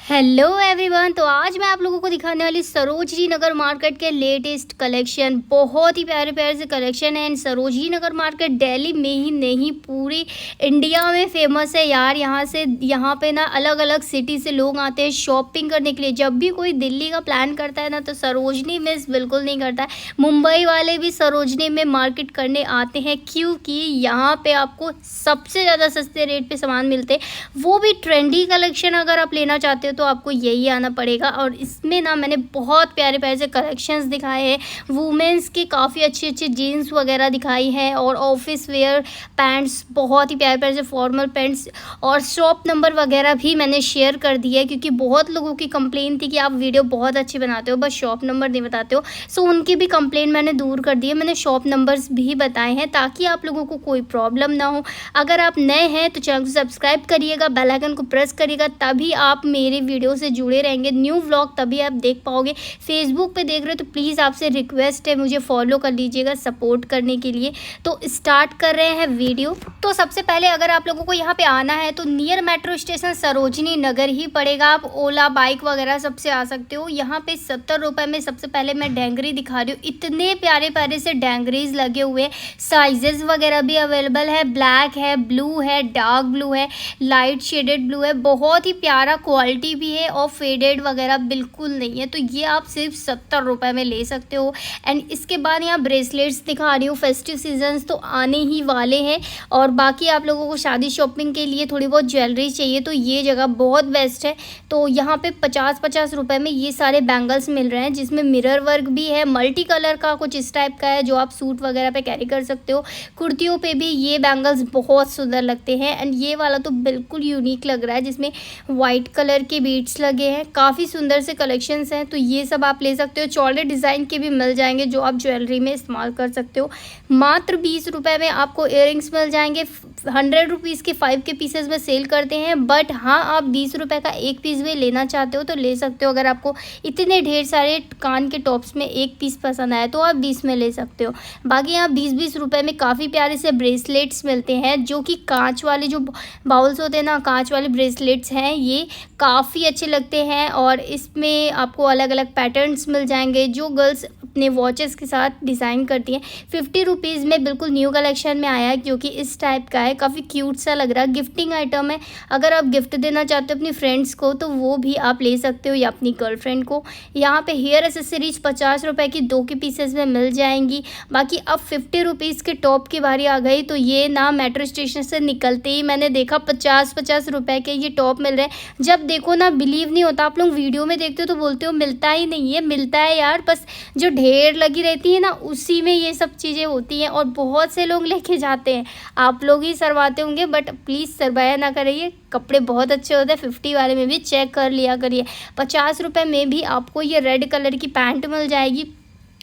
Hello everyone. तो आज मैं आप लोगों को दिखाने वाली सरोजनी नगर मार्केट के लेटेस्ट कलेक्शन। बहुत ही प्यारे प्यारे से कलेक्शन है। एंड सरोजनी नगर मार्केट दिल्ली में ही नहीं पूरी इंडिया में फेमस है यार। यहाँ पे ना अलग अलग सिटी से लोग आते हैं शॉपिंग करने के लिए। जब भी कोई दिल्ली का प्लान करता है ना तो सरोजनी मिस बिल्कुल नहीं करता है। मुंबई वाले भी सरोजनी में मार्केट करने आते हैं क्योंकि यहाँ पे आपको सबसे ज़्यादा सस्ते रेट पे सामान मिलते हैं, वो भी ट्रेंडी कलेक्शन। अगर आप लेना चाहते हो तो आपको यही आना पड़ेगा। और इसमें ना मैंने बहुत प्यारे प्यारे से कलेक्शंस दिखाए हैं। वुमेंस की काफ़ी अच्छी अच्छी जीन्स वगैरह दिखाई है और ऑफिस वेयर पैंट्स, बहुत ही प्यारे प्यारे से फॉर्मल पैंट्स और शॉप नंबर वगैरह भी मैंने शेयर कर दिया है क्योंकि बहुत लोगों की कंप्लेन थी कि आप वीडियो बहुत अच्छी बनाते हो बस शॉप नंबर नहीं बताते हो। सो उनकी भी कंप्लेन मैंने दूर कर दी है। मैंने शॉप नंबर्स भी बताए हैं ताकि आप लोगों को कोई प्रॉब्लम ना हो। अगर आप नए हैं तो चैनल को सब्सक्राइब करिएगा, बेल आइकन को प्रेस करिएगा, तभी आप मेरे वीडियो से जुड़े रहेंगे। न्यू व्लॉग तभी आप देख पाओगे। फेसबुक पे देख रहे हो तो प्लीज़ आपसे रिक्वेस्ट है मुझे फॉलो कर लीजिएगा सपोर्ट करने के लिए। तो स्टार्ट कर रहे हैं वीडियो। तो सबसे पहले अगर आप लोगों को यहाँ पे आना है तो near metro station Sarojini Nagar ही पड़ेगा। आप ओला बाइक वगैरह सबसे आ सकते हो। यहाँ पे 70 रुपये में सबसे पहले मैं डेंगरी दिखा रही हूँ। इतने प्यारे प्यारे से डेंगरीज लगे हुए, साइजेस वगैरह भी अवेलेबल है। ब्लैक है, ब्लू है, डार्क ब्लू है, लाइट शेडेड ब्लू है। बहुत ही प्यारा क्वालिटी भी है और फेडेड वगैरह बिल्कुल नहीं है। तो ये आप सिर्फ 70 रुपये में ले सकते हो। एंड इसके बाद यहाँ ब्रेसलेट्स दिखा रही हूँ। फेस्टिव सीजन्स तो आने ही वाले हैं और बाकी आप लोगों को शादी शॉपिंग के लिए थोड़ी बहुत ज्वेलरी चाहिए तो ये जगह बहुत बेस्ट है। तो यहाँ पे 50-50 रुपये में ये सारे बैंगल्स मिल रहे हैं जिसमें मिरर वर्क भी है, मल्टी कलर का कुछ इस टाइप का है जो आप सूट वगैरह पे कैरी कर सकते हो। कुर्तियों पे भी ये बैंगल्स बहुत सुंदर लगते हैं। एंड ये वाला तो बिल्कुल यूनिक लग रहा है जिसमें वाइट कलर के बीड्स लगे हैं। काफ़ी सुंदर से कलेक्शंस हैं तो ये सब आप ले सकते हो। चौड़े डिज़ाइन के भी मिल जाएंगे जो आप ज्वेलरी में इस्तेमाल कर सकते हो। मात्र 20 रुपये में आपको इयररिंग्स मिल जाएंगे। 100 रुपीज़ के 5 के पीसेस में सेल करते हैं बट हाँ आप 20 रुपये का एक पीस भी लेना चाहते हो तो ले सकते हो। अगर आपको इतने ढेर सारे कान के टॉप्स में एक पीस पसंद आए तो आप 20 में ले सकते हो। बाकी यहाँ 20-20 रुपये में काफ़ी प्यारे से ब्रेसलेट्स मिलते हैं जो कि कांच वाले जो बाउल्स होते हैं ना, कांच वाले ब्रेसलेट्स हैं। ये काफ़ी अच्छे लगते हैं और इसमें आपको अलग अलग पैटर्न्स मिल जाएंगे जो गर्ल्स अपने वॉचेस के साथ डिज़ाइन करती हैं। 50 रुपीज़ में बिल्कुल न्यू कलेक्शन में आया है क्योंकि इस टाइप का है, काफ़ी क्यूट सा लग रहा है। गिफ्टिंग आइटम है, अगर आप गिफ्ट देना चाहते हो अपनी फ्रेंड्स को तो वो भी आप ले सकते हो या अपनी गर्लफ्रेंड को। यहाँ पे हेयर एसेसरीज 50 रुपये की 2 के पीसेस में मिल जाएंगी। बाकी अब 50 रुपीज़ के टॉप की बारी आ गई तो ये ना मेट्रो स्टेशन से निकलते ही मैंने देखा 50-50 रुपये के ये टॉप मिल रहे हैं। जब देखो ना बिलीव नहीं होता। आप लोग वीडियो में देखते हो तो बोलते हो मिलता ही नहीं है, मिलता है यार। बस जो ढेर लगी रहती है ना उसी में ये सब चीज़ें होती हैं और बहुत से लोग लेके जाते हैं। आप लोग ही सरवाते होंगे बट प्लीज़ सरवाया ना करिए। कपड़े बहुत अच्छे होते हैं। 50 वाले में भी चेक कर लिया करिए। 50 रुपये में भी आपको ये रेड कलर की पैंट मिल जाएगी,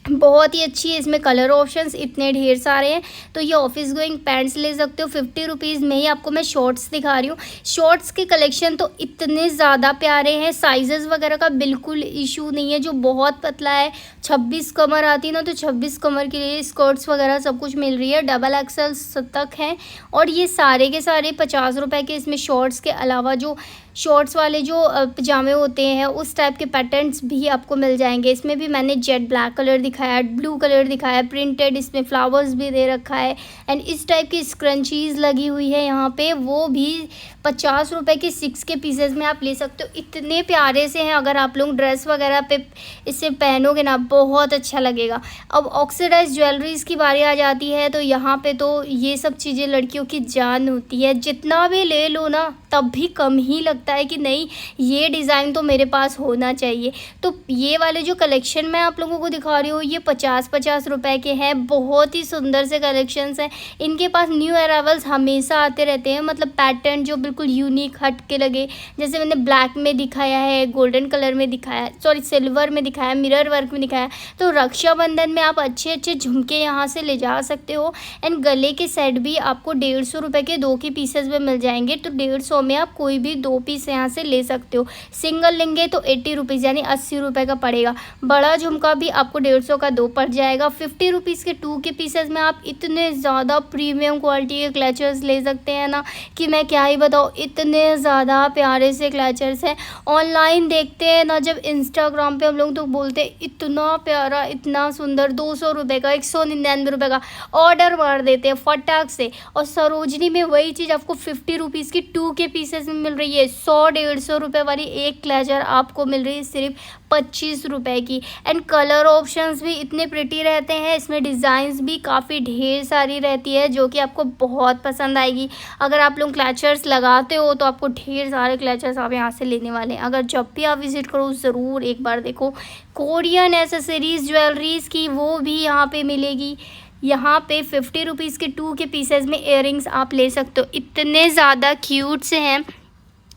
बहुत ही अच्छी है। इसमें कलर ऑप्शंस इतने ढेर सारे हैं तो ये ऑफिस गोइंग पैंट्स ले सकते हो। 50 रुपीज़ में ही आपको मैं शॉर्ट्स दिखा रही हूँ। शॉर्ट्स के कलेक्शन तो इतने ज़्यादा प्यारे हैं। साइजेस वगैरह का बिल्कुल इशू नहीं है। जो बहुत पतला है 26 कमर आती है ना तो 26 कमर के लिए स्कर्ट्स वगैरह सब कुछ मिल रही है। डबल एक्सल तक हैं और ये सारे के सारे 50 रुपये के। इसमें शॉर्ट्स के अलावा जो शॉर्ट्स वाले जो पजामे होते हैं उस टाइप के पैटर्न्स भी आपको मिल जाएंगे। इसमें भी मैंने जेट ब्लैक कलर दिखाया, ब्लू कलर दिखाया, प्रिंटेड इसमें फ्लावर्स भी दे रखा है। एंड इस टाइप की स्क्रंचीज़ लगी हुई है यहाँ पे, वो भी 50 रुपये के 6 के पीसेस में आप ले सकते हो। इतने प्यारे से हैं, अगर आप लोग ड्रेस वगैरह पे इसे पहनोगे ना बहुत अच्छा लगेगा। अब ऑक्सीडाइज ज्वेलरीज़ की बारी आ जाती है तो यहाँ पे तो ये सब चीज़ें लड़कियों की जान होती है। जितना भी ले लो ना तब भी कम ही लगता है कि नहीं ये डिज़ाइन तो मेरे पास होना चाहिए। तो ये वाले जो कलेक्शन मैं आप लोगों को दिखा रही हूँ ये 50-50 रुपये के हैं। बहुत ही सुंदर से कलेक्शंस हैं। इनके पास न्यू अराइवल्स हमेशा आते रहते हैं, मतलब पैटर्न जो बिल्कुल यूनिक हट के लगे। जैसे मैंने ब्लैक में दिखाया है, गोल्डन कलर में दिखाया, सॉरी सिल्वर में दिखाया, मिरर वर्क में दिखाया। तो रक्षाबंधन में आप अच्छे अच्छे झुमके यहाँ से ले जा सकते हो। एंड गले के सेट भी आपको 150 रुपये के 2 के पीसेस में मिल जाएंगे। तो 150 में आप कोई भी 2 पीस यहाँ से ले सकते हो। सिंगल लेंगे तो 80 रुपीज़ यानी 80 रुपये का पड़ेगा। बड़ा झुमका भी आपको 150 का 2 पड़ जाएगा। 50 रुपीज़ के 2 के पीसेस में आप इतने ज़्यादा प्रीमियम क्वालिटी के क्लचर्स ले सकते हैं ना कि मैं क्या ही बताऊँ, इतने ज़्यादा प्यारे से क्लचर्स हैं। ऑनलाइन देखते हैं ना जब इंस्टाग्राम पे हम लोग तो बोलते हैं इतना प्यारा इतना सुंदर, 200 रुपये का 199 रुपये का ऑर्डर मार देते हैं फटाक से। और सरोजनी में वही चीज़ आपको 50 रुपीज़ की 2 के पीसेस में मिल रही है। 100-150 रुपये वाली एक क्लेचर आपको मिल रही है सिर्फ 25 रुपये की। एंड कलर ऑप्शंस भी इतने प्रिटी रहते हैं, इसमें डिज़ाइंस भी काफ़ी ढेर सारी रहती है जो कि आपको बहुत पसंद आएगी। अगर आप लोग क्लचर्स लगाते हो तो आपको ढेर सारे क्लचर्स आप यहाँ से लेने वाले हैं। अगर जब भी आप विज़िट करो ज़रूर एक बार देखो। कोरियन एसेसरीज़ ज्वेलरीज़ की वो भी यहाँ पे मिलेगी। यहाँ पे 50 रुपीज़ के 2 के पीसेस में इयररिंग्स आप ले सकते हो, इतने ज़्यादा क्यूट से हैं।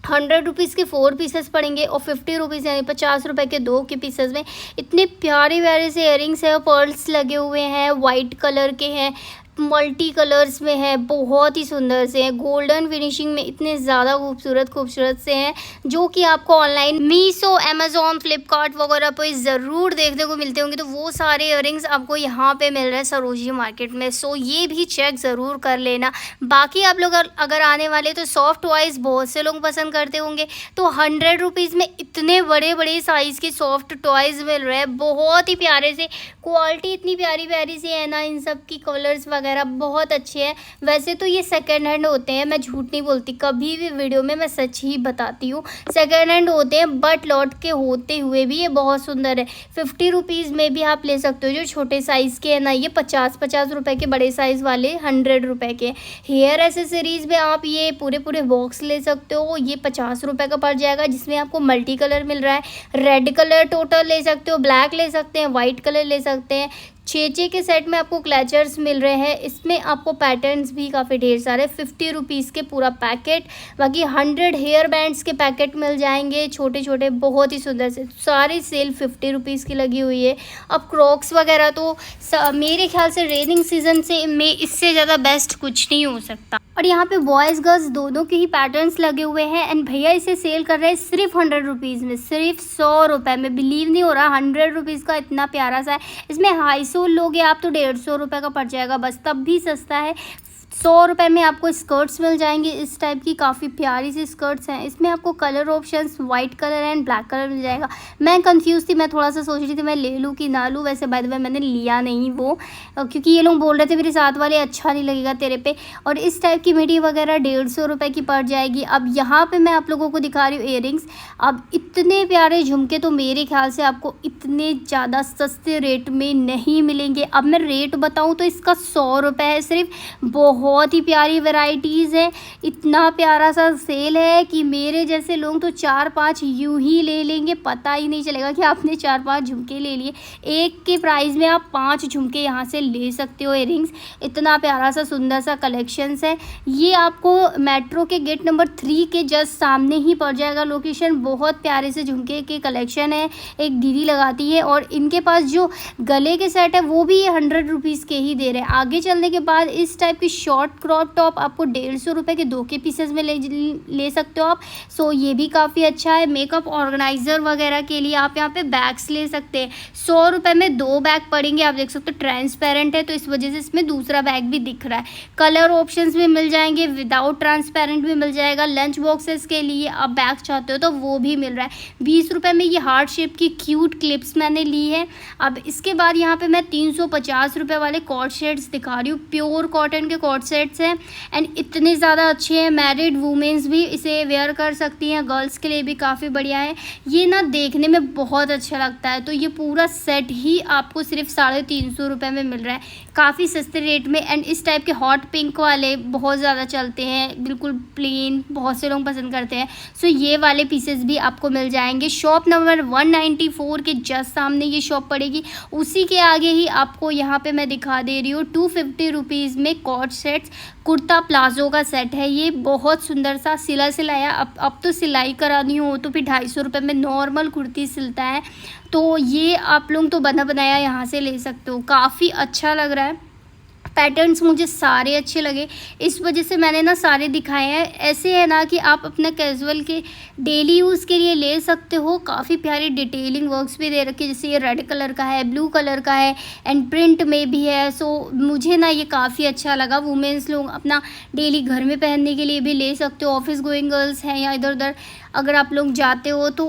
100 रुपीज़ के 4 पीसेस पड़ेंगे और 50 रुपीज़ यानी 50 रुपये के 2 के पीसेस में इतने प्यारे प्यारे से इयररिंग्स हैं। पर्ल्स लगे हुए हैं, वाइट कलर के हैं, मल्टी कलर्स में है, बहुत ही सुंदर से हैं, गोल्डन फिनिशिंग में इतने ज़्यादा खूबसूरत से हैं जो कि आपको ऑनलाइन मीशो, अमेज़ॉन, फ्लिपकार्ट वगैरह पे ज़रूर देखने को मिलते होंगे। तो वो सारे इयररिंग्स आपको यहाँ पे मिल रहे हैं सरोजनी मार्केट में। सो ये भी चेक ज़रूर कर लेना। बाकी आप लोग अगर आने वाले तो सॉफ्ट टॉयज़ बहुत से लोग पसंद करते होंगे, तो 100 रुपीज़ में इतने बड़े बड़े साइज़ के सॉफ्ट टॉयज़ मिल रहे हैं, बहुत ही प्यारे से। क्वालिटी इतनी प्यारी प्यारी सी है ना, इन सब की कलर्स वगैरह बहुत अच्छे हैं। वैसे तो ये सेकेंड हैंड होते हैं, मैं झूठ नहीं बोलती, कभी भी वीडियो में मैं सच ही बताती हूँ। सेकेंड हैंड होते हैं बट लौट के होते हुए भी ये बहुत सुंदर है। 50 रुपीज़ में भी आप ले सकते हो जो छोटे साइज़ के हैं ना, ये 50 रुपए के, बड़े साइज़ वाले 100 रुपये के। हेयर एसेसरीज़ में आप ये पूरे बॉक्स ले सकते हो, ये 50 रुपये का पड़ जाएगा, जिसमें आपको मल्टी कलर मिल रहा है। रेड कलर टोटल ले सकते हो, ब्लैक ले सकते हैं, वाइट कलर ले सकते हैं। 6 के सेट में आपको क्लचर्स मिल रहे हैं, इसमें आपको पैटर्न्स भी काफ़ी ढेर सारे। 50 रुपीज़ के पूरा पैकेट। बाकी 100 हेयर बैंड्स के पैकेट मिल जाएंगे छोटे छोटे, बहुत ही सुंदर से। सारी सेल 50 रुपीज़ की लगी हुई है। अब क्रॉक्स वगैरह तो मेरे ख्याल से रेनिंग सीजन से में इससे ज़्यादा बेस्ट कुछ नहीं हो सकता। और यहाँ पे बॉयज़ गर्ल्स दोनों के ही पैटर्न्स लगे हुए हैं। एंड भैया इसे सेल कर रहे हैं सिर्फ 100 रुपीज़ में, सिर्फ 100 रुपये में। बिलीव नहीं हो रहा, 100 रुपीज़ का इतना प्यारा सा है। इसमें हाई सोल लोगे आप तो 150 रुपये का पड़ जाएगा बस, तब भी सस्ता है। 100 रुपये में आपको स्कर्ट्स मिल जाएंगे, इस टाइप की काफ़ी प्यारी सी स्कर्ट्स हैं। इसमें आपको colour options white colour and black colour मिल जाएगा। मैं कंफ्यूज थी, मैं थोड़ा सा सोच रही थी मैं ले लूँ कि ना लूँ। वैसे बाय द वे मैंने लिया नहीं वो, क्योंकि ये लोग बोल रहे थे मेरे साथ वाले अच्छा नहीं लगेगा तेरे पे। और इस टाइप की मिडी वगैरह 150 रुपये की पड़ जाएगी। अब यहाँ पर मैं आप लोगों को दिखा रही हूँ इयररिंग्स। अब इतने प्यारे झुमके तो मेरे ख्याल से आपको इतने ज़्यादा सस्ते रेट में नहीं मिलेंगे। अब मैं रेट बताऊँ तो इसका 100 रुपये है सिर्फ। बहुत ही प्यारी वैरायटीज़ है, इतना प्यारा सा सेल है कि मेरे जैसे लोग तो 4-5 यूं ही ले लेंगे, पता ही नहीं चलेगा कि आपने 4-5 झुमके ले लिए। एक के प्राइस में आप 5 झुमके यहाँ से ले सकते हो इयररिंग्स। इतना प्यारा सा सुंदर सा कलेक्शंस है। ये आपको मेट्रो के गेट नंबर 3 के जस्ट सामने ही पड़ जाएगा लोकेशन। बहुत प्यारे से झुमके के कलेक्शन है, एक दीदी लगाती है। और इनके पास जो गले के सेट है वो भी 100 रुपीज़ के ही दे रहे हैं। आगे चलने के बाद इस टाइप की शॉर्ट क्रॉप टॉप आपको 150 रुपये के 2 के पीसेस में ले सकते हो आप। सो ये भी काफ़ी अच्छा है। मेकअप ऑर्गेनाइज़र वगैरह के लिए आप यहाँ पे बैग्स ले सकते हैं। 100 रुपये में 2 बैग पड़ेंगे। आप देख सकते हो ट्रांसपेरेंट है तो इस वजह से इसमें दूसरा बैग भी दिख रहा है। कलर ऑप्शंस भी मिल जाएंगे, विदाउट ट्रांसपेरेंट भी मिल जाएगा। लंच बॉक्सेस के लिए आप बैग चाहते हो तो वो भी मिल रहा है। 20 रुपये में ये हार्ट शेप की क्यूट क्लिप्स मैंने ली है। अब इसके बाद यहाँ पे मैं 350 रुपये वाले कॉर्ड सेट्स दिखा रही हूँ। प्योर कॉटन के कॉर्ड सेट्स हैं एंड इतने ज़्यादा अच्छे हैं। मैरिड वुमेन्स भी इसे वेयर कर सकती हैं, गर्ल्स के लिए भी काफ़ी बढ़िया है। ये ना देखने में बहुत अच्छा लगता है। तो ये पूरा सेट ही आपको सिर्फ 350 रुपये में मिल रहा है, काफ़ी सस्ते रेट में। एंड इस टाइप के हॉट पिंक वाले बहुत ज़्यादा चलते हैं, बिल्कुल प्लेन, बहुत से लोग पसंद करते हैं। सो ये वाले पीसेस भी आपको मिल जाएंगे। शॉप नंबर 194 के जस्ट सामने ये शॉप पड़ेगी। उसी के आगे ही आपको यहाँ पे मैं दिखा दे रही हूँ 250 रुपीज़ में कॉर्ड सेट्स। कुर्ता प्लाजो का सेट है ये, बहुत सुंदर सा सिलाया। अब तो सिलाई करानी हो तो फिर 250 रुपये में नॉर्मल कुर्ती सिलता है। तो ये आप लोग तो बना बनाया यहाँ से ले सकते हो, काफ़ी अच्छा लग रहा है। पैटर्न्स मुझे सारे अच्छे लगे, इस वजह से मैंने ना सारे दिखाए हैं। ऐसे है ना कि आप अपना कैजुअल के डेली यूज़ के लिए ले सकते हो। काफ़ी प्यारी डिटेलिंग वर्क्स भी दे रखे, जैसे ये रेड कलर का है, ब्लू कलर का है एंड प्रिंट में भी है। सो मुझे ना ये काफ़ी अच्छा लगा। वुमेंस लोग अपना डेली घर में पहनने के लिए भी ले सकते हो। ऑफिस गोइंग गर्ल्स हैं या इधर उधर अगर आप लोग जाते हो तो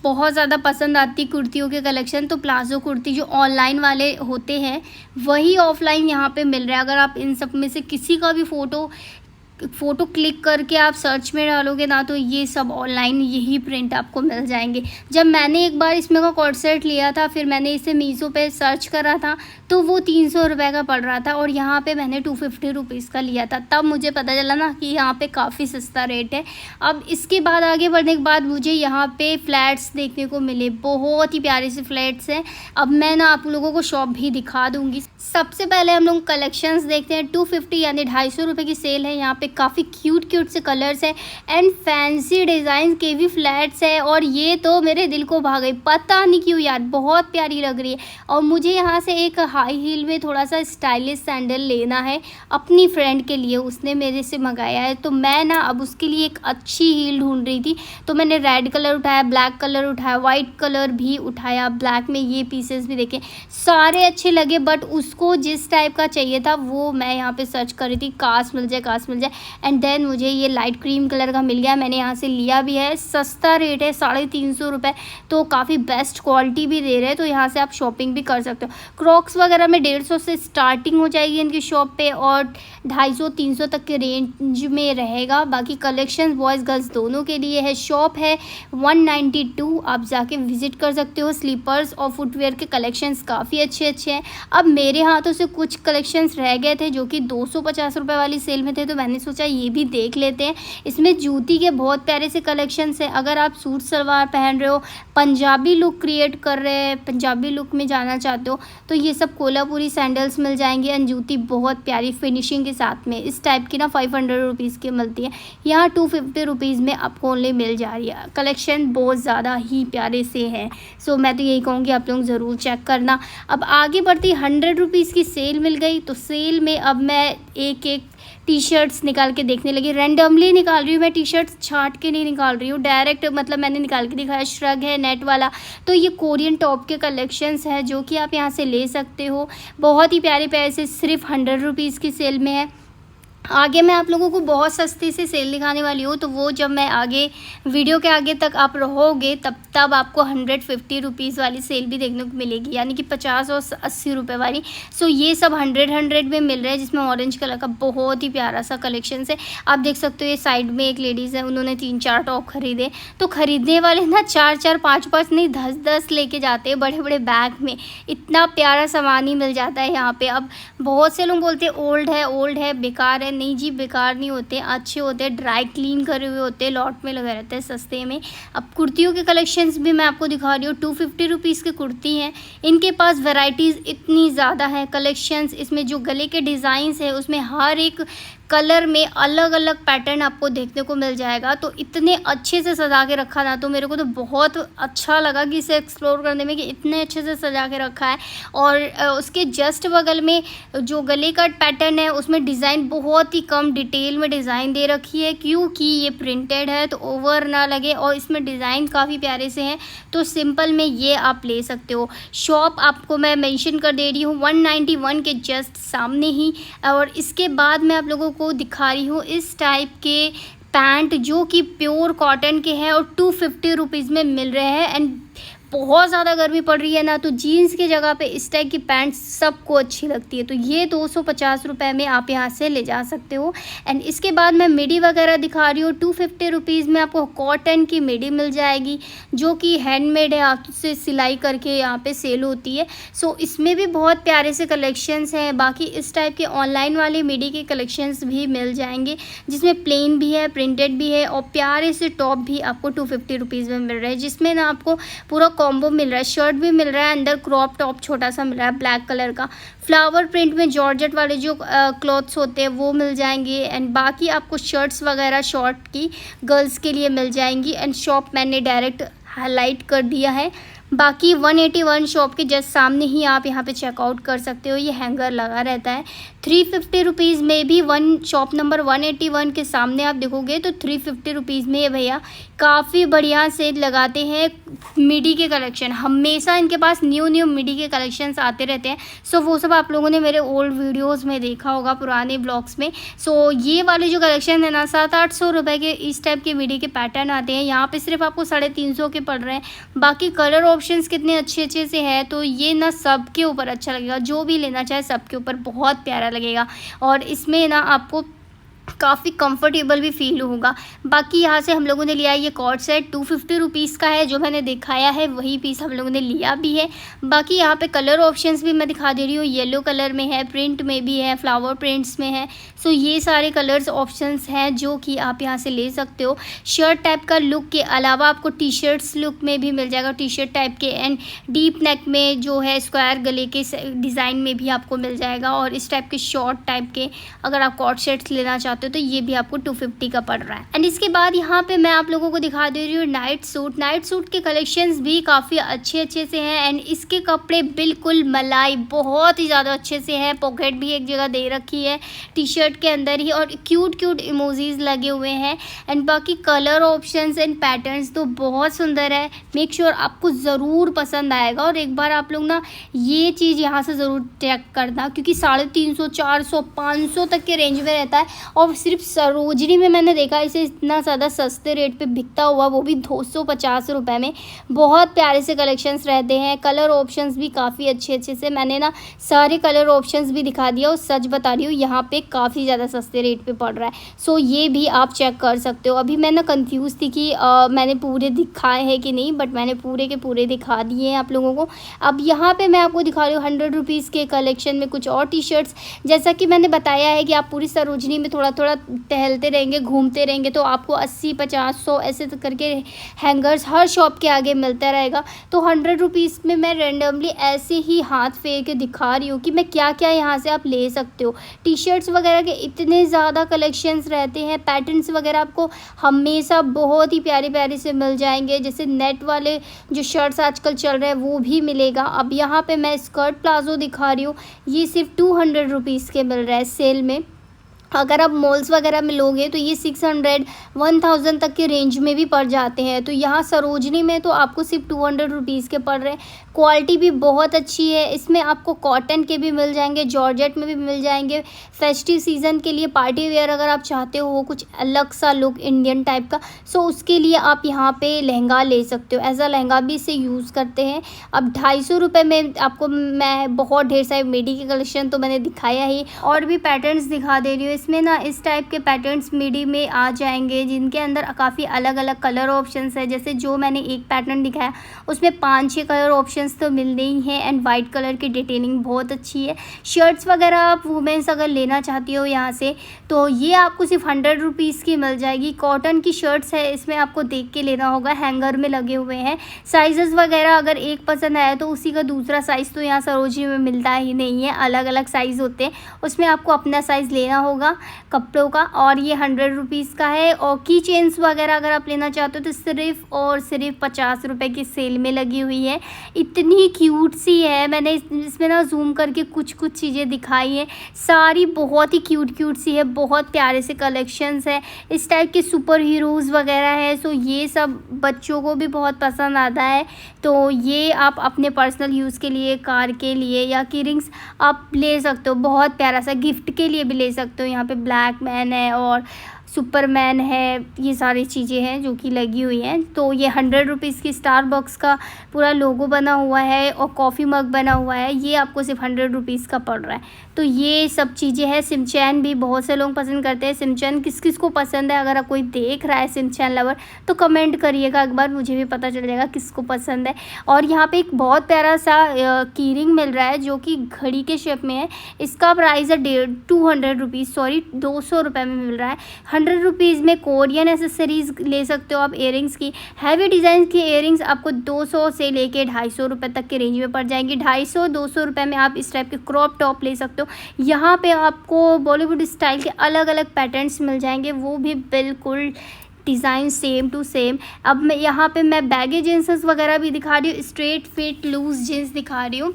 बहुत ज़्यादा पसंद आती कुर्तियों के कलेक्शन। तो प्लाजो कुर्ती जो ऑनलाइन वाले होते हैं वही ऑफलाइन यहाँ पे मिल रहा है। अगर आप इन सब में से किसी का भी फ़ोटो क्लिक करके आप सर्च में डालोगे ना तो ये सब ऑनलाइन यही प्रिंट आपको मिल जाएंगे। जब मैंने एक बार इसमें का कॉर्ड सेट लिया था, फिर मैंने इसे मीशो पे सर्च करा था तो वो 300 रुपये का पड़ रहा था और यहाँ पे मैंने 250 रुपीज़ का लिया था। तब मुझे पता चला ना कि यहाँ पे काफ़ी सस्ता रेट है। अब इसके बाद आगे बढ़ने के बाद मुझे यहाँ पे फ्लैट्स देखने को मिले, बहुत ही प्यारे से फ्लैट्स हैं। अब मैं ना आप लोगों को शॉप भी दिखा दूँगी। सबसे पहले हम लोग कलेक्शंस देखते हैं। 250 यानी 250 रुपये की सेल है। यहाँ पे काफ़ी क्यूट से कलर्स हैं एंड फैंसी डिज़ाइन के भी फ्लैट्स है और ये तो मेरे दिल को भा गई, पता नहीं क्यों यार, बहुत प्यारी लग रही है। और मुझे यहाँ से एक हाई हील में थोड़ा सा स्टाइलिश सैंडल लेना है अपनी फ्रेंड के लिए, उसने मेरे से मंगाया है। तो मैं ना अब उसके लिए एक अच्छी हील ढूंढ रही थी, तो मैंने रेड कलर उठाया, ब्लैक कलर उठाया, वाइट कलर भी उठाया। ब्लैक में ये पीसेस भी देखे, सारे अच्छे लगे, बट उसको जिस टाइप का चाहिए था वो मैं यहाँ पे सर्च कर रही थी, काश मिल जाए। एंड देन मुझे ये लाइट क्रीम कलर का मिल गया, मैंने यहाँ से लिया भी है। सस्ता रेट है, 350 रुपये, तो काफ़ी बेस्ट क्वालिटी भी दे रहे हैं। तो यहाँ से आप शॉपिंग भी कर सकते हो। क्रॉक्स वगैरह में 150 से स्टार्टिंग हो जाएगी इनकी शॉप पे और 250-300 तक के रेंज में रहेगा। बाकी कलेक्शन बॉयज़ गर्ल्स दोनों के लिए है। शॉप है 192, आप जाके विजिट कर सकते हो। स्लीपर्स और फुटवेयर के कलेक्शंस काफ़ी अच्छे हैं। अब मेरे हाथों से कुछ कलेक्शंस रह गए थे जो कि 250 रुपये वाली सेल में थे, तो मैंने सोचा ये भी देख लेते हैं। इसमें जूती के बहुत प्यारे से कलेक्शंस हैं। अगर आप सूट सलवार पहन रहे हो, पंजाबी लुक क्रिएट कर रहे हैं, पंजाबी लुक में जाना चाहते हो, तो ये सब कोल्हापुरी सैंडल्स मिल जाएंगे एंड जूती बहुत प्यारी फिनिशिंग के साथ में। इस टाइप की ना 500 रुपीज़ की मिलती है, यहाँ 250 रुपीज़ में आपको ओनली मिल जा रही है। कलेक्शन बहुत ज़्यादा ही प्यारे से है। सो मैं तो यही कहूँगी आप लोग ज़रूर चेक करना। अब आगे बढ़ती 100 रुपीज़ की सेल मिल गई, तो सेल में अब मैं एक टी शर्ट्स निकाल के देखने लगी। रैंडमली निकाल रही हूँ मैं, टी शर्ट्स छांट के नहीं निकाल रही हूँ, डायरेक्ट मतलब मैंने निकाल के दिखाया। श्रग है नेट वाला, तो ये कोरियन टॉप के कलेक्शंस है जो कि आप यहाँ से ले सकते हो। बहुत ही प्यारे पैसे, सिर्फ 100 रुपीज़ की सेल में है। आगे मैं आप लोगों को बहुत सस्ती से सेल दिखाने वाली हूँ, तो वो जब मैं आगे वीडियो के आगे तक आप रहोगे तब आपको 150 रुपीज़ वाली सेल भी देखने को मिलेगी, यानी कि 50 और 80 रुपये वाली। सो ये सब 100 में मिल रहा है, जिसमें ऑरेंज कलर का बहुत ही प्यारा सा कलेक्शन है। आप देख सकते हो ये साइड में एक लेडीज़ है, उन्होंने 3-4 टॉप खरीदे। तो ख़रीदने वाले ना 4-4 5-5 नहीं 10-10 लेके जाते हैं बड़े बड़े बैग में। इतना प्यारा सामान ही मिल जाता है यहाँ पे। अब बहुत से लोग बोलते हैं ओल्ड है बेकार है। नहीं जी, बेकार नहीं होते, अच्छे होते हैं, ड्राई क्लीन करे हुए होते हैं, लॉट में लगे रहते हैं सस्ते में। अब कुर्तियों के कलेक्शंस भी मैं आपको दिखा रही हूँ। 250 रुपीज़ की कुर्ती हैं, इनके पास वैरायटीज़ इतनी ज़्यादा है कलेक्शंस। इसमें जो गले के डिज़ाइंस है उसमें हर एक कलर में अलग अलग पैटर्न आपको देखने को मिल जाएगा। तो इतने अच्छे से सजा के रखा था, तो मेरे को तो बहुत अच्छा लगा कि इसे एक्सप्लोर करने में कि इतने अच्छे से सजा के रखा है। और उसके जस्ट बगल में जो गले का पैटर्न है उसमें डिज़ाइन बहुत ही कम डिटेल में डिज़ाइन दे रखी है, क्योंकि ये प्रिंटेड है तो ओवर ना लगे। और इसमें डिज़ाइन काफ़ी प्यारे से हैं, तो सिंपल में ये आप ले सकते हो। शॉप आपको मैं मेंशन कर दे रही हूँ 191 के जस्ट सामने ही। और इसके बाद मैं आप लोगों को दिखा रही हूँ इस टाइप के पैंट जो कि प्योर कॉटन के हैं और 250 रुपीज़ में मिल रहे हैं। एंड बहुत ज़्यादा गर्मी पड़ रही है ना, तो जीन्स की जगह पे इस टाइप की पैंट्स सबको अच्छी लगती है। तो ये 250 रुपये में आप यहाँ से ले जा सकते हो। एंड इसके बाद मैं मिडी वगैरह दिखा रही हूँ। 250 रुपीज़ में आपको कॉटन की मिडी मिल जाएगी जो कि हैंडमेड है, हाथ से सिलाई करके यहाँ पे सेल होती है। सो इसमें भी बहुत प्यारे से कलेक्शंस हैं। बाकी इस टाइप के ऑनलाइन वाले मिडी के कलेक्शंस भी मिल जाएंगे, जिसमें प्लेन भी है, प्रिंटेड भी है और प्यारे से टॉप भी आपको 250 रुपीज़ में मिल रहा है, जिसमें ना आपको पूरा कॉम्बो मिल रहा है। शर्ट भी मिल रहा है, अंदर क्रॉप टॉप छोटा सा मिल रहा है ब्लैक कलर का। फ्लावर प्रिंट में जॉर्जेट वाले जो क्लॉथ्स होते हैं वो मिल जाएंगे। एंड बाकी आपको शर्ट्स वगैरह शॉर्ट की गर्ल्स के लिए मिल जाएंगी। एंड शॉप मैंने डायरेक्ट हाईलाइट कर दिया है। बाकी 181 शॉप के जस्ट सामने ही आप यहाँ पे चेकआउट कर सकते हो। ये हैंगर लगा रहता है, ₹350 में भी वन शॉप नंबर 181 के सामने आप देखोगे तो ₹350 में ये भैया काफ़ी बढ़िया सेल लगाते हैं मिडी के कलेक्शन। हमेशा इनके पास न्यू मिडी के कलेक्शंस आते रहते हैं। सो वो सब आप लोगों ने मेरे ओल्ड वीडियोस में देखा होगा, पुराने ब्लॉग्स में। सो ये वाले जो कलेक्शन है ना, 700-800 रुपये के इस टाइप के मिडी के पैटर्न आते हैं। यहाँ पे सिर्फ आपको 350 के पड़ रहे हैं। बाकी कलर ऑप्शंस कितने अच्छे से है, तो ये ना सबके ऊपर अच्छा लगेगा। जो भी लेना चाहे सबके ऊपर बहुत प्यारा लगेगा और इसमें ना आपको काफ़ी कंफर्टेबल भी फील होगा। बाकी यहाँ से हम लोगों ने लिया ये कॉर्ड सेट ₹250 का है। जो मैंने दिखाया है वही पीस हम लोगों ने लिया भी है। बाकी यहाँ पे कलर ऑप्शंस भी मैं दिखा दे रही हूँ। येलो कलर में है, प्रिंट में भी है, फ्लावर प्रिंट्स में है। सो ये सारे कलर्स ऑप्शंस हैं जो कि आप यहाँ से ले सकते हो। शर्ट टाइप का लुक के अलावा आपको टी शर्ट्स लुक में भी मिल जाएगा, टी शर्ट टाइप के, एंड डीप नेक में जो है स्क्वायर गले के डिज़ाइन में भी आपको मिल जाएगा। और इस टाइप के शॉर्ट टाइप के अगर आप कॉर्ड सेट्स लेना चाहते हो तो ये भी आपको 250 का पड़ रहा है। एंड इसके बाद यहाँ पे मैं आप लोगों को दिखा दे रही हूँ नाइट सूट के कलेक्शंस भी काफ़ी अच्छे से हैं। एंड इसके कपड़े बिल्कुल मलाई, बहुत ही ज़्यादा अच्छे से हैं। पॉकेट भी एक जगह दे रखी है टी शर्ट के अंदर ही, और क्यूट इमोजीज लगे हुए हैं। एंड बाकी कलर ऑप्शंस एंड पैटर्न्स तो बहुत सुंदर है। मेक श्योर आपको ज़रूर पसंद आएगा। और एक बार आप लोग ना ये चीज़ यहाँ से ज़रूर चेक करना, क्योंकि 350, 400, 500 तक के रेंज में रहता है। और सिर्फ सरोजनी में मैंने देखा इसे इतना ज़्यादा सस्ते रेट पे बिकता हुआ, वो भी 250 रुपये में। बहुत प्यारे से कलेक्शंस रहते हैं। कलर ऑप्शंस भी काफ़ी अच्छे से, मैंने ना सारे कलर ऑप्शंस भी दिखा दिया। और सच बता रही हूँ यहाँ पे काफ़ी ज़्यादा सस्ते रेट पे पड़ रहा है। सो ये भी आप चेक कर सकते हो। अभी मैं ना कन्फ्यूज़ थी कि मैंने पूरे दिखाए हैं कि नहीं, बट मैंने पूरे के पूरे दिखा दिए हैं आप लोगों को। अब यहाँ पर मैं आपको दिखा रही हूँ ₹100 के कलेक्शन में कुछ और टी शर्ट्स। जैसा कि मैंने बताया है कि आप पूरी सरोजनी में थोड़ा टहलते रहेंगे, घूमते रहेंगे, तो आपको 80, 50, 100 ऐसे तो करके हैंगर्स हर शॉप के आगे मिलता रहेगा। तो ₹100 में मैं रेंडमली ऐसे ही हाथ फेर के दिखा रही हूँ कि मैं क्या यहाँ से आप ले सकते हो। टी शर्ट्स वगैरह के इतने ज़्यादा कलेक्शंस रहते हैं। पैटर्न्स वगैरह आपको हमेशा बहुत ही प्यारे से मिल जाएंगे। जैसे नेट वाले जो शर्ट्स आजकल चल रहे हैं वो भी मिलेगा। अब यहाँ पे मैं स्कर्ट प्लाजो दिखा रही हूँ, ये सिर्फ ₹200 के मिल रहा है सेल में। अगर आप मॉल्स वगैरह में लोगे तो ये 600, 1000 तक के रेंज में भी पड़ जाते हैं। तो यहाँ सरोजनी में तो आपको सिर्फ ₹200 के पड़ रहे हैं। क्वालिटी भी बहुत अच्छी है। इसमें आपको कॉटन के भी मिल जाएंगे, जॉर्जेट में भी मिल जाएंगे। फेस्टिव सीज़न के लिए पार्टी वेयर अगर आप चाहते हो कुछ अलग सा लुक इंडियन टाइप का, सो उसके लिए आप यहाँ पे लहंगा ले सकते हो। एज अ लहंगा भी इसे यूज़ करते हैं। अब ₹250 में आपको मैं बहुत ढेर सारे मिडी के कलेक्शन तो मैंने दिखाया ही, और भी पैटर्न्स दिखा दे रही हूँ। इसमें ना इस टाइप के पैटर्न्स मिडी में आ जाएंगे जिनके अंदर काफ़ी अलग कलर ऑप्शंस है। जैसे जो मैंने एक पैटर्न दिखाया उसमें 5-6 कलर ऑप्शंस तो मिलने ही हैं। एंड वाइट कलर की डिटेलिंग बहुत अच्छी है। शर्ट्स वगैरह आप वुमेंस अगर लेना चाहती हो यहाँ से, तो ये आपको सिर्फ ₹100 की मिल जाएगी। कॉटन की शर्ट्स है, इसमें आपको देख के लेना होगा, हैंगर में लगे हुए हैं। साइजेस वगैरह अगर एक पसंद आया तो उसी का दूसरा साइज़ तो यहाँ सरोजनी में मिलता ही नहीं है। अलग साइज़ होते हैं, उसमें आपको अपना साइज़ लेना होगा कपड़ों का। और ये ₹100 का है। और की चेन्स वगैरह अगर आप लेना चाहते हो तो सिर्फ और सिर्फ ₹50 की सेल में लगी हुई है। इतनी क्यूट सी है। मैंने इसमें ना जूम करके कुछ चीज़ें दिखाई हैं, सारी बहुत ही क्यूट सी है। बहुत प्यारे से कलेक्शंस है। इस टाइप के सुपर हीरोज़ वगैरह है। सो ये सब बच्चों को भी बहुत पसंद आता है। तो ये आप अपने पर्सनल यूज़ के लिए, कार के लिए या की रिंग्स आप ले सकते हो। बहुत प्यारा सा गिफ्ट के लिए भी ले सकते हो। यहाँ पे ब्लैक मैन है और सुपरमैन है, ये सारी चीज़ें हैं जो कि लगी हुई हैं। तो ये ₹100 की स्टारबक्स का पूरा लोगो बना हुआ है और कॉफ़ी मग बना हुआ है। ये आपको सिर्फ ₹100 का पड़ रहा है। तो ये सब चीज़ें हैं। सिमचैन भी बहुत से लोग पसंद करते हैं। सिमचैन किस को पसंद है, अगर आप कोई देख रहा है सिमचैन लवर तो कमेंट करिएगा एक बार, मुझे भी पता चल जाएगा किसको पसंद है। और यहाँ पे एक बहुत प्यारा सा की रिंग मिल रहा है जो कि घड़ी के शेप में है। इसका प्राइस है ₹200 में मिल रहा है। ₹100 में कोरियन एसेसरीज़ ले सकते हो आप इयरिंग्स की। हैवी डिज़ाइन की इयरिंग्स आपको 200 से लेके ₹250 तक के रेंज में पड़ जाएंगी। 250-200 में आप इस टाइप के क्रॉप टॉप ले सकते हो। यहाँ पे आपको बॉलीवुड स्टाइल के अलग पैटर्न्स मिल जाएंगे, वो भी बिल्कुल डिज़ाइन सेम टू सेम। अब मैं यहाँ पे बैगी जीन्सेस वगैरह भी दिखा रही हूँ, स्ट्रेट फिट लूज जीन्स दिखा रही हूँ।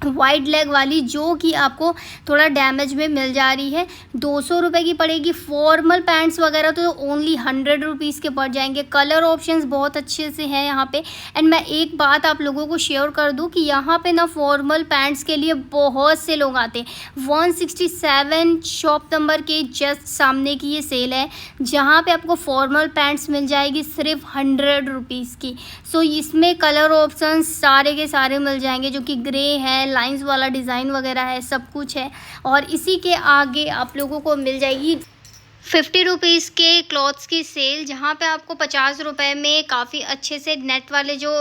वाइड लेग वाली, जो कि आपको थोड़ा डैमेज में मिल जा रही है। 200 रुपये की पड़ेगी। फॉर्मल पैंट्स वगैरह तो ओनली 100 रुपीज़ के पड़ जाएंगे। कलर ऑप्शंस बहुत अच्छे से हैं यहाँ पे। एंड मैं एक बात आप लोगों को शेयर कर दूँ कि यहाँ पे ना फॉर्मल पैंट्स के लिए बहुत से लोग आते हैं। 167 शॉप नंबर के जस्ट सामने की ये सेल है, जहाँ पे आपको फॉर्मल पैंट्स मिल जाएगी सिर्फ 100 रुपीज़ की। सो इसमें कलर ऑप्शंस सारे के सारे मिल जाएंगे, जो कि ग्रे है, लाइंस वाला डिज़ाइन वगैरह है, सब कुछ है। और इसी के आगे आप लोगों को मिल जाएगी 50 रुपीज़ के क्लॉथ्स की सेल, जहाँ पे आपको 50 रुपये में काफ़ी अच्छे से नेट वाले जो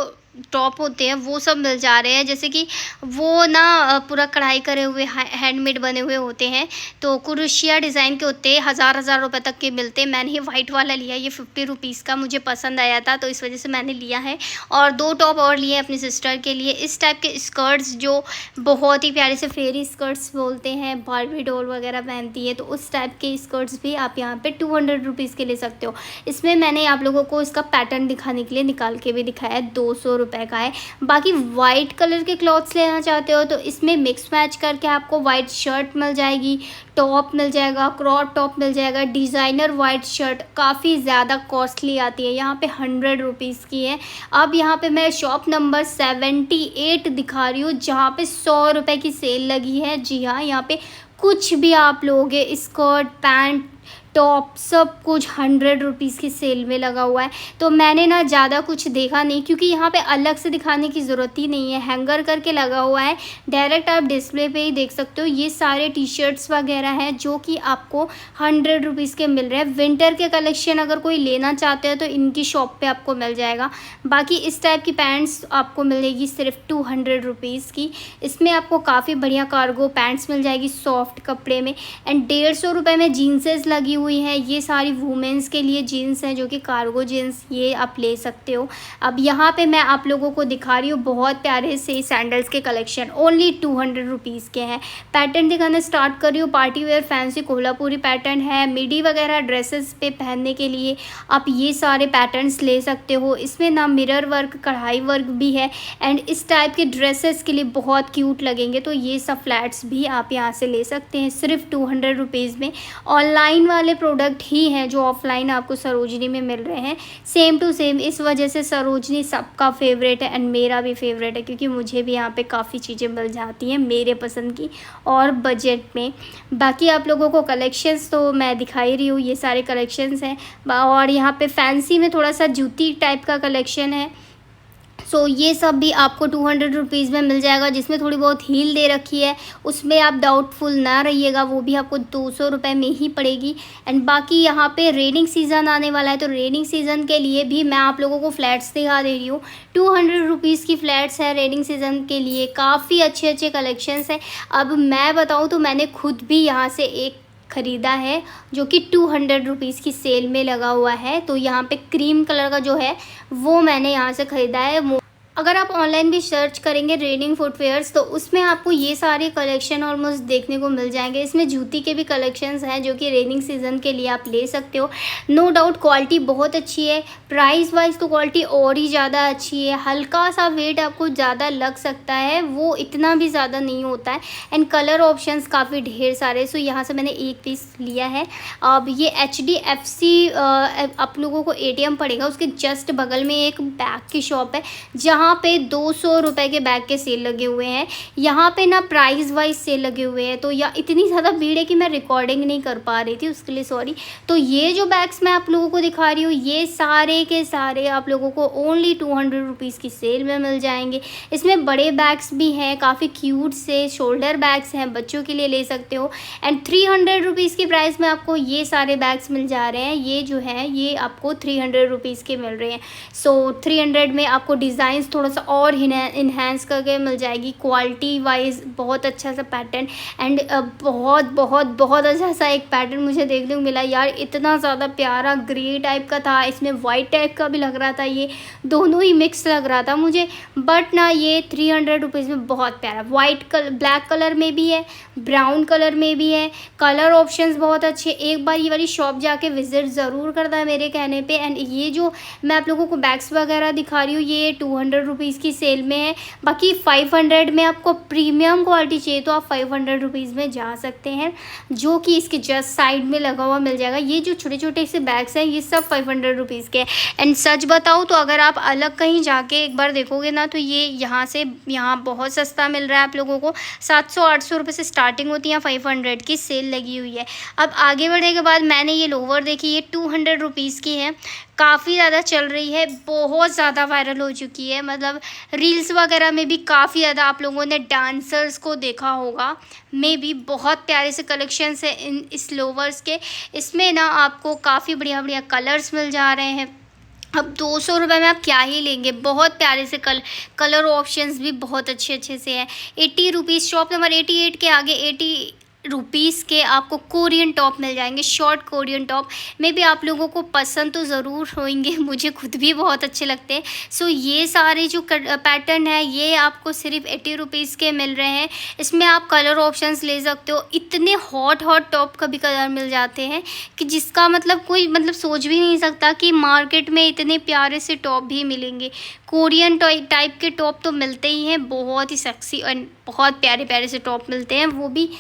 टॉप होते हैं वो सब मिल जा रहे हैं। जैसे कि वो ना पूरा कढ़ाई करे हुए हैंडमेड बने हुए होते हैं, तो क्रोशिया डिज़ाइन के होते हैं। हज़ार रुपए तक के मिलते हैं। मैंने ये वाइट वाला लिया, ये 50 रुपीज़ का मुझे पसंद आया था, तो इस वजह से मैंने लिया है। और 2 टॉप और लिए अपनी सिस्टर के लिए। इस टाइप के स्कर्ट्स जो बहुत ही प्यारे से फेरी स्कर्ट्स बोलते हैं, बार्बी डॉल वगैरह पहनती है, तो उस टाइप के स्कर्ट्स भी आप यहाँ पे 200 रुपीज़ के ले सकते हो। इसमें मैंने आप लोगों को इसका पैटर्न दिखाने के लिए निकाल के भी दिखाया है। 200 रुपये का है। बाकी वाइट कलर के क्लॉथ्स लेना चाहते हो तो इसमें मिक्स मैच करके आपको वाइट शर्ट मिल जाएगी, टॉप मिल जाएगा, क्रॉप टॉप मिल जाएगा। डिज़ाइनर वाइट शर्ट काफ़ी ज़्यादा कॉस्टली आती है, यहाँ पे 100 रुपीज़ की है। अब यहाँ पे मैं शॉप नंबर 78 दिखा रही हूँ, जहाँ पे 100 रुपये की सेल लगी है। जी हाँ, यहाँ पे कुछ भी आप लोगे, स्कर्ट, पैंट, टॉप, सब कुछ 100 रुपीज़ की सेल में लगा हुआ है। तो मैंने ना ज़्यादा कुछ देखा नहीं, क्योंकि यहाँ पे अलग से दिखाने की ज़रूरत ही नहीं है, हैंगर करके लगा हुआ है। डायरेक्ट आप डिस्प्ले पे ही देख सकते हो। ये सारे टी शर्ट्स वगैरह हैं जो कि आपको 100 रुपीज़ के मिल रहे हैं। विंटर के कलेक्शन अगर कोई लेना चाहते हो तो इनकी शॉप पे आपको मिल जाएगा। बाकी इस टाइप की पैंट्स आपको मिलेगी सिर्फ 200 रुपीज़ की। इसमें आपको काफ़ी बढ़िया कार्गो पैंट्स मिल जाएगी सॉफ्ट कपड़े में। एंड 150 रुपये में जीन्सेस लगी हुई हैं। ये सारी वुमेंस के लिए जीन्स हैं, जो कि कार्गो जीन्स, ये आप ले सकते हो। अब यहाँ पे मैं आप लोगों को दिखा रही हूँ बहुत प्यारे से सैंडल्स के कलेक्शन, ओनली 200 रुपीज़ के हैं। पैटर्न दिखाना स्टार्ट कर रही हूँ। Party wear fancy Kolhapuri pattern है। मिडी वगैरह ड्रेसेस पे पहनने के लिए आप ये सारे पैटर्न्स ले सकते हो। इसमें ना मिरर वर्क, कढ़ाई वर्क भी है। एंड इस टाइप के ड्रेसेस के लिए बहुत क्यूट लगेंगे, तो ये सब फ्लैट्स भी आप यहाँ से ले सकते हैं सिर्फ 200 रुपीज़ में। ऑनलाइन वाले प्रोडक्ट ही हैं जो ऑफलाइन आपको सरोजनी में मिल रहे हैं, सेम टू सेम। इस वजह से सरोजनी सबका फेवरेट है एंड मेरा भी फेवरेट है, क्योंकि मुझे भी यहाँ पे काफ़ी चीज़ें मिल जाती हैं मेरे पसंद की और बजट में। बाकी आप लोगों को कलेक्शंस तो मैं दिखा ही रही हूँ, ये सारे कलेक्शंस हैं। और यहाँ पे फैंसी में थोड़ा सा जूती टाइप का कलेक्शन है। सो ये सब भी आपको 200 रुपीज़ में मिल जाएगा, जिसमें थोड़ी बहुत हील दे रखी है। उसमें आप डाउटफुल ना रहिएगा, वो भी आपको 200 रुपये में ही पड़ेगी। एंड बाकी यहाँ पे रेनिंग सीज़न आने वाला है, तो रेनिंग सीज़न के लिए भी मैं आप लोगों को फ्लैट्स दिखा दे रही हूँ। 200 रुपीज़ की फ़्लैट्स है रेनिंग सीज़न के लिए। काफ़ी अच्छे अच्छे कलेक्शंस हैं। अब मैं बताऊँ तो मैंने खुद भी यहाँ से एक ख़रीदा है, जो कि 200 रुपीज़ की सेल में लगा हुआ है। तो यहाँ पे क्रीम कलर का जो है वो मैंने यहाँ से ख़रीदा है। अगर आप ऑनलाइन भी सर्च करेंगे रेनिंग फुटवेयर्स, तो उसमें आपको ये सारे कलेक्शन ऑलमोस्ट देखने को मिल जाएंगे। इसमें जूती के भी कलेक्शंस हैं, जो कि रेनिंग सीज़न के लिए आप ले सकते हो। नो डाउट क्वालिटी बहुत अच्छी है। प्राइस वाइज तो क्वालिटी और ही ज़्यादा अच्छी है। हल्का सा वेट आपको ज़्यादा लग सकता है, वो इतना भी ज़्यादा नहीं होता है। एंड कलर ऑप्शंस काफ़ी ढेर सारे। सो यहाँ से मैंने एक पीस लिया है। अब ये HDFC आप लोगों को ATM पड़ेगा, उसके जस्ट बगल में एक बैग की शॉप है, जहाँ पे 200 रुपये के बैग के सेल लगे हुए हैं। यहाँ पे ना प्राइस वाइज सेल लगे हुए हैं, तो या इतनी ज़्यादा भीड़ है कि मैं रिकॉर्डिंग नहीं कर पा रही थी, उसके लिए सॉरी। तो ये जो बैग्स मैं आप लोगों को दिखा रही हूँ, ये सारे के सारे आप लोगों को ओनली 200 रुपीज़ की सेल में मिल जाएंगे। इसमें बड़े बैग्स भी हैं, काफ़ी क्यूट से शोल्डर बैग्स हैं, बच्चों के लिए ले सकते हो। एंड 300 रुपीज़ की प्राइस में आपको ये सारे बैग्स मिल जा रहे हैं। ये जो है ये आपको 300 रुपीज़ के मिल रहे हैं। सो 300 में आपको डिज़ाइन थोड़ा सा और इन्हेंस करके मिल जाएगी। क्वालिटी वाइज बहुत अच्छा सा पैटर्न। एंड बहुत बहुत बहुत अच्छा सा एक पैटर्न मुझे देखने को मिला यार, इतना ज़्यादा प्यारा ग्रे टाइप का था, इसमें वाइट टाइप का भी लग रहा था, ये दोनों ही मिक्स लग रहा था मुझे। बट ना ये 300 रुपीज़ में बहुत प्यारा, वाइट कलर, ब्लैक कलर में भी है, ब्राउन कलर में भी है। कलर ऑप्शंस बहुत अच्छे। एक बार ये वाली शॉप जाके विज़िट ज़रूर करना है मेरे कहने पे। एंड ये जो मैं आप लोगों को बैग्स वगैरह दिखा रही हूँ, ये 200 रुपीज़ की सेल में है। बाकी 500 में आपको प्रीमियम क्वालिटी चाहिए तो आप 500 रुपीज़ में जा सकते हैं, जो कि इसके जस्ट साइड में लगा हुआ मिल जाएगा। ये जो छोटे छोटे से बैग्स हैं ये सब 500 रुपीज़ के हैं। एंड सच बताऊँ तो अगर आप अलग कहीं जाके एक बार देखोगे ना तो ये यहाँ से यहाँ बहुत सस्ता मिल रहा है आप लोगों को। 700-800 रुपये से स्टार्टिंग होती है, 500 की सेल लगी हुई है। अब आगे बढ़ने के बाद मैंने ये लोवर देखी, ये 200 रुपीज़ की है, काफ़ी ज़्यादा चल रही है, बहुत ज़्यादा वायरल हो चुकी है। मतलब रील्स वगैरह में भी काफ़ी ज़्यादा आप लोगों ने डांसर्स को देखा होगा। मे भी बहुत प्यारे से कलेक्शंस है इस लोवर्स के। इसमें ना आपको काफ़ी बढ़िया बढ़िया कलर्स मिल जा रहे हैं। अब 200 रुपये में आप क्या ही लेंगे, बहुत प्यारे से कलर ऑप्शंस भी बहुत अच्छे अच्छे से हैं। 80 रुपीज़, शॉप नंबर 88 के आगे 80 रुपीज़ के आपको कोरियन टॉप मिल जाएंगे, शॉर्ट कोरियन टॉप में भी आप लोगों को पसंद तो ज़रूर होंगे, मुझे खुद भी बहुत अच्छे लगते हैं। सो ये सारे जो पैटर्न है ये आपको सिर्फ 80 रुपीज़ के मिल रहे हैं। इसमें आप कलर ऑप्शंस ले सकते हो। इतने हॉट टॉप का भी कलर मिल जाते हैं कि जिसका मतलब कोई सोच भी नहीं सकता कि मार्केट में इतने प्यारे से टॉप भी मिलेंगे। कोरियन टाइप के टॉप तो मिलते ही हैं, बहुत ही सेक्सी और बहुत प्यारे प्यारे से टॉप मिलते हैं, वो भी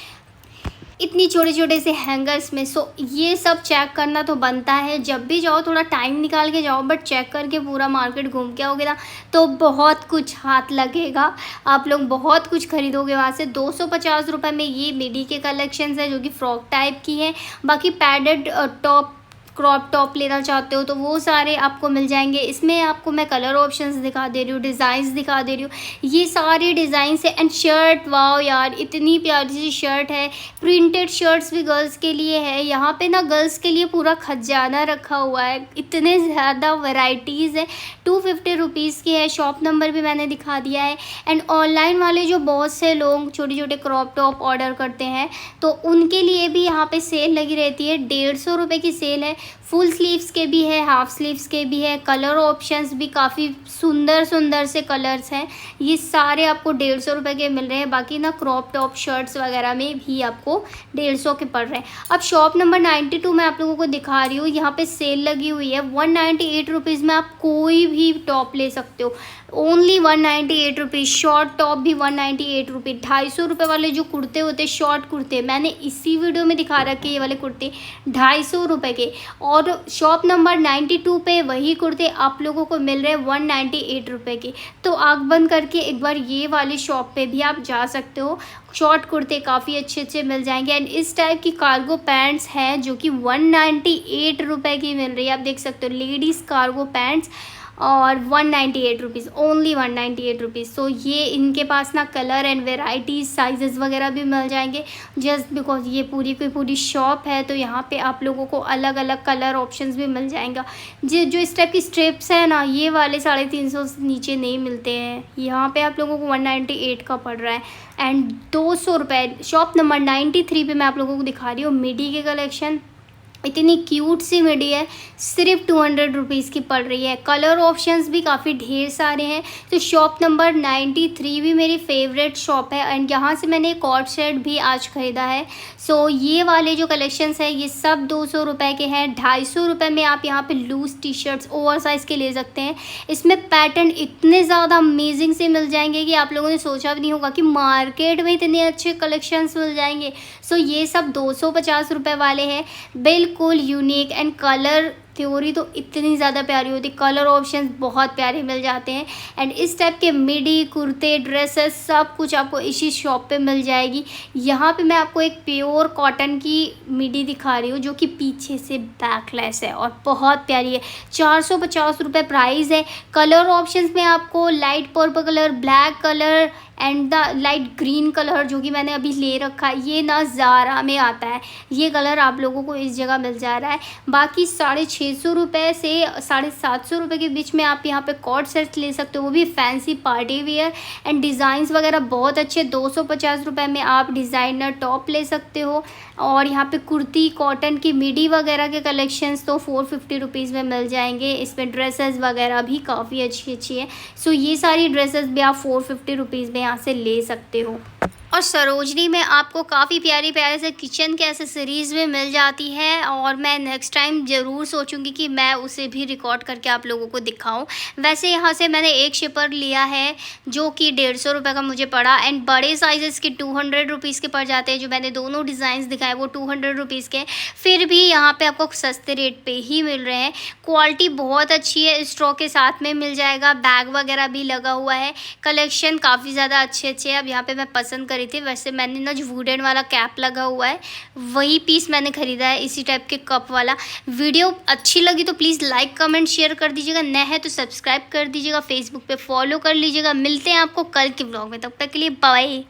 इतनी छोटे छोटे से हैंगर्स में। सो ये सब चेक करना तो बनता है, जब भी जाओ थोड़ा टाइम निकाल के जाओ, बट चेक करके पूरा मार्केट घूम के आओगे ना तो बहुत कुछ हाथ लगेगा, आप लोग बहुत कुछ खरीदोगे वहाँ से। 250 रुपये में ये मिडी के कलेक्शंस है जो कि फ्रॉक टाइप की है। बाकी पैडेड टॉप, क्रॉप टॉप लेना चाहते हो तो वो सारे आपको मिल जाएंगे। इसमें आपको मैं कलर ऑप्शंस दिखा दे रही हूँ, डिज़ाइंस दिखा दे रही हूँ, ये सारे डिज़ाइंस है। एंड शर्ट, वाओ यार इतनी प्यारी सी शर्ट है। प्रिंटेड शर्ट्स भी गर्ल्स के लिए है। यहाँ पे ना गर्ल्स के लिए पूरा खजाना रखा हुआ है, इतने ज़्यादा वैरायटीज़ है। 250 रुपीज़ की है, शॉप नंबर भी मैंने दिखा दिया है। एंड ऑनलाइन वाले जो बहुत से लोग छोटे छोटे क्रॉप टॉप ऑर्डर करते हैं तो उनके लिए भी यहाँ पे सेल लगी रहती है। 150 रुपये की सेल है। फुल स्लीव्स के भी है, हाफ स्लीव्स के भी है। कलर ऑप्शंस भी काफ़ी सुंदर सुंदर से कलर्स हैं। ये सारे आपको 150 रुपये के मिल रहे हैं। बाकी ना क्रॉप टॉप शर्ट्स वगैरह में भी आपको 150 के पड़ रहे हैं। अब शॉप नंबर 92 मैं आप लोगों को दिखा रही हूँ, यहाँ पे सेल लगी हुई है। 198 रुपीज़ में आप कोई भी टॉप ले सकते हो, ओनली 198 रुपीज़। शॉर्ट टॉप भी 198 रुपीज़। 250 रुपये वाले जो कुर्ते होते हैं, शॉर्ट कुर्ते, मैंने इसी वीडियो में दिखा रखे ये वाले कुर्ते 250 रुपये के। और शॉप नंबर 92 पे वही कुर्ते आप लोगों को मिल रहे हैं 198 रुपये के। तो आँख बंद करके एक बार ये वाली शॉप पे भी आप जा सकते हो। शॉर्ट कुर्ते काफ़ी अच्छे अच्छे मिल जाएंगे। एंड इस टाइप की कार्गो पैंट्स हैं जो कि 198 रुपये की मिल रही है, आप देख सकते हो। लेडीज़ कार्गो पैंट्स और 198 रुपीज़, ओनली 198 रुपीज़। सो ये इनके पास ना कलर एंड वेराइटीज़, साइजेस वगैरह भी मिल जाएंगे। जस्ट बिकॉज ये पूरी की पूरी शॉप है तो यहाँ पे आप लोगों को अलग अलग कलर ऑप्शंस भी मिल जाएगा। जो इस टाइप की स्ट्रिप्स हैं ना, ये वाले 350 से नीचे नहीं मिलते हैं। यहाँ पे आप लोगों को 198 का पड़ रहा है। एंड 200 रुपये, शॉप नंबर 93 पे मैं आप लोगों को दिखा रही हूँ मिडी के कलेक्शन। इतनी क्यूट सी मिडी है, सिर्फ 200 रुपीज़ की पड़ रही है। कलर ऑप्शंस भी काफ़ी ढेर सारे हैं। तो शॉप नंबर 93 भी मेरी फेवरेट शॉप है। एंड यहाँ से मैंने एक कॉर्ड सेट भी आज ख़रीदा है। सो ये वाले जो कलेक्शंस है ये सब 200 रुपये के हैं। 250 रुपये में आप यहाँ पे loose T shirts oversize के ले सकते हैं। इसमें पैटर्न इतने ज़्यादा अमेजिंग से मिल जाएंगे कि आप लोगों ने सोचा भी नहीं होगा कि मार्केट में इतने अच्छे कलेक्शंस मिल जाएंगे। सो ये सब 250 रुपये वाले हैं, बिल्कुल यूनिक। एंड कलर थ्योरी तो इतनी ज़्यादा प्यारी होती, कलर ऑप्शंस बहुत प्यारे मिल जाते हैं। एंड इस टाइप के मिडी, कुर्ते, ड्रेसेस सब कुछ आपको इसी शॉप पे मिल जाएगी। यहाँ पे मैं आपको एक प्योर कॉटन की मिडी दिखा रही हूँ जो कि पीछे से बैकलेस है और बहुत प्यारी है। 450 रुपये प्राइस है। कलर ऑप्शंस में आपको light purple colour, black colour and the light green colour जो कि मैंने अभी ले रखा है, ये ना ज़ारा में आता है। ये कलर आप लोगों को इस जगह मिल जा रहा है। बाकी 650 रुपये से 750 रुपये के बीच में आप यहाँ पे कॉर्ड सेट्स ले सकते हो, वो भी fancy party wear. And designs वगैरह बहुत अच्छे। 250 रुपये में आप डिज़ाइनर टॉप ले सकते हो। और यहाँ पे कुर्ती, कॉटन की मिडी वगैरह के कलेक्शंस तो 450 रुपीज़ में मिल जाएंगे। इसमें ड्रेसेस वगैरह भी काफ़ी अच्छी अच्छी है। सो ये सारी ड्रेसेस भी आप 450 रुपीज़ में यहाँ से ले सकते हो। और सरोजनी में आपको काफ़ी प्यारी प्यारे से किचन के एसेसरीज़ भी मिल जाती है और मैं नेक्स्ट टाइम ज़रूर सोचूंगी कि मैं उसे भी रिकॉर्ड करके आप लोगों को दिखाऊं। वैसे यहाँ से मैंने एक शिपर लिया है जो कि 150 रुपये का मुझे पड़ा, एंड बड़े साइज़ के 200 रुपीज़ के पड़ जाते हैं। जो मैंने दोनों डिज़ाइंस दिखाए वो 200 रुपीज़ के, फिर भी यहाँ पे आपको सस्ते रेट पे ही मिल रहे हैं। क्वालिटी बहुत अच्छी है, स्ट्रॉ के साथ में मिल जाएगा, बैग वगैरह भी लगा हुआ है। कलेक्शन काफ़ी ज़्यादा अच्छे है। अब यहाँ पे मैं पसंद करी थी, वैसे मैंने ना जो वुडन वाला कैप लगा हुआ है वही पीस मैंने खरीदा है, इसी टाइप के कप वाला। वीडियो अच्छी लगी तो प्लीज़ लाइक कमेंट शेयर कर दीजिएगा, नए है तो सब्सक्राइब कर दीजिएगा, फेसबुक पे फॉलो कर लीजिएगा। मिलते हैं आपको कल के व्लॉग में, तब तक के लिए बाय।